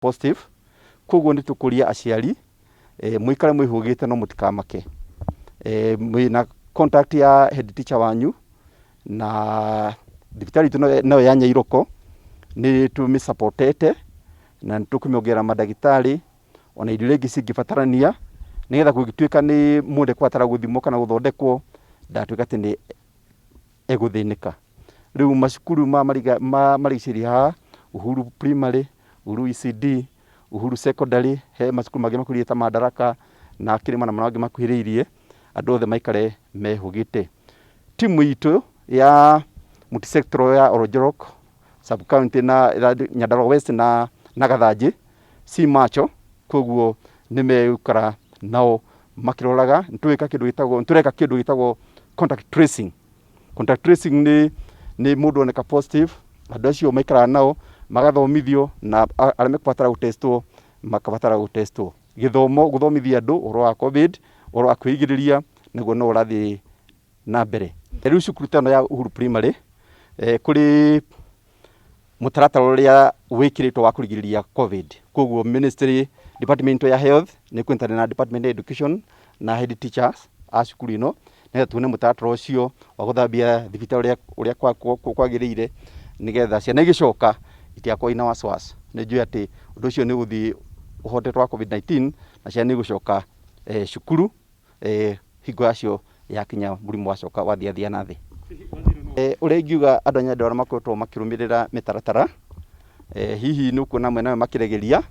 positive koguo ni tukuria aciari muikare mwihugite no mutikamake mwina contact ya head teacher wanyu na thibitari no ya Nyairoko ni tumi supportete na tukumyogera madagitari ona indo ingi cingibatarania nigetha gugituika ni munde kwatara guthimo kana guthondekwo ndatuika ati ni eguthinika riu macukuru marigiciri ha Uhuru primary, Uhuru ECD, Uhuru secondary, he macukuru magi makurie ta Madaraka na kirima na mangi makuhiriirie andu othe maikare mehugite. Timu itu ya multisector ya Orojorok sub county na Nyandarua West na Gathanji si macho koguo nimegukara nao makiroraga tureka kindu gitagwo contact tracing. Contact tracing ni mundu oneka positive andu acio maikara nao magathomithio na arĩa mekũbatara gũtestwo makabatara gũtestwo githomo guthomithia andu uhoro wa covid uhoro wa kwĩgirĩrĩria niguo no ũrathi na mbere. Rĩu cukuru tano ya Uhuru primary kuri mutaratara ũrĩa wĩkĩrĩtwo wa kũrigĩrĩria covid koguo ministry department ya health ni kwĩnyitanĩra na department ya education na head teachers a cukuru ino nĩ tuone mutaratara ũcio wa gũthambia thibitari ũrĩa kwagĩrĩire nigetha ciana igicoka itiakwo ina waswas ni njui ati undu ucio ni guthi uhotetwo wa COVID-19 na ciana igucoka cukuru hingo yacio yakinya murimu wacoka wathiathia na thi. Uria ingiuga andu a Nyandarua makoretwo makirumirira mitaratara hihi ni kuona mwena makiregeria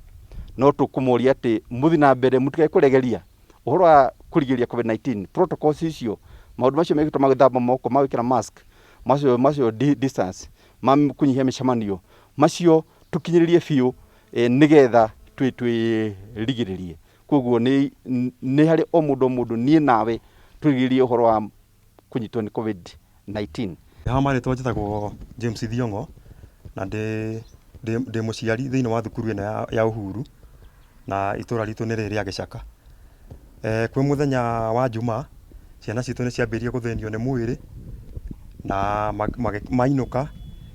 no tukumuria ati muthi na mbere mutike kuregeria uhoro wa kurigiria COVID-19 protocols icio maundu macio mekitwo magithamba moko magwikira mask macio distance kunyihia micemanio macio tukinyiririe biu nigetha twirigiririe koguo ni hari o mundu nie nawe twigiririe uhoro wa kunyitwo ni COVID-19. HOMA ritwa njitagwo James Thiongo na ndi muciari thiini wa thukuru ino ya Uhuru na itura ritu ni riri Agicaka. Kwi muthenya wa Juma ciana citu ni ciambirie guthenio ni mwiri na mainuka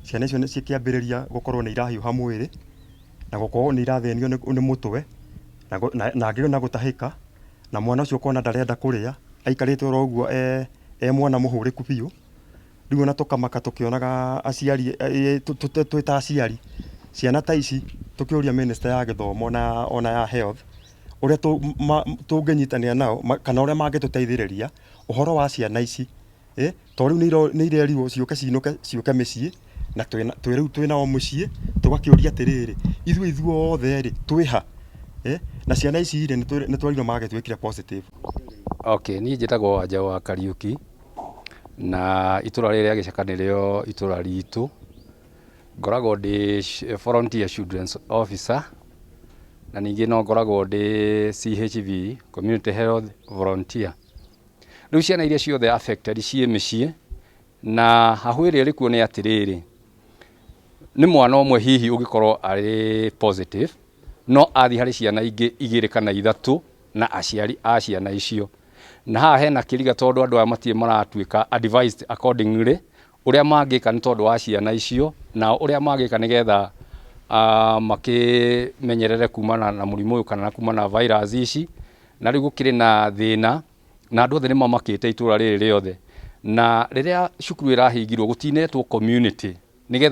ciana icio ni cikiambiriria gukorwo ni irahiuha mwiri na gukorwo ni irathenio ni mutwe na ngiona gutahika na mwana ucio kona ndarenda kuria aikarite oro uguo mwana muhuriku biu riu na tukamaka tukionaga aciari twita aciari ciana ta ici tukiuria minister ya githomo na ona ya health uria tungenyitanira nao kana uria mangituteithiriria uhoro wa ciana ici to riu ni irerirwo ciuke micii na twiriu twinao mucii tugakiuria atiriri ithuothe ri twiha na ciana ici ri ni twarino magitwikire positive. Okay, ni njitagwo Anja wa Kariuki na itura riri Agicaka nirio itura ritu ngoragwo ndi volunteer children's officer na ningi no ngoragwo ndi CHV community health volunteer. Riu ciana iria ciothe affected cie micii na hahwiri rikuo ni atiriri ni mwana omwe hihi ugikorwo ari positive no athi hari ciana ingi igiri kana ithatu na aciari a ciana icio na haha hena kiriga tondu andu aya matie maratuika advised accordingly uria mangika ni tondu wa ciana icio na uria mangika nigetha makimenyerere kumana na murimu uyu kana kumana na virus ici na riu gukiri na thina na andu othe ni mamakite itura riri riothe na riria cukuru irahingirwo gutinetwo community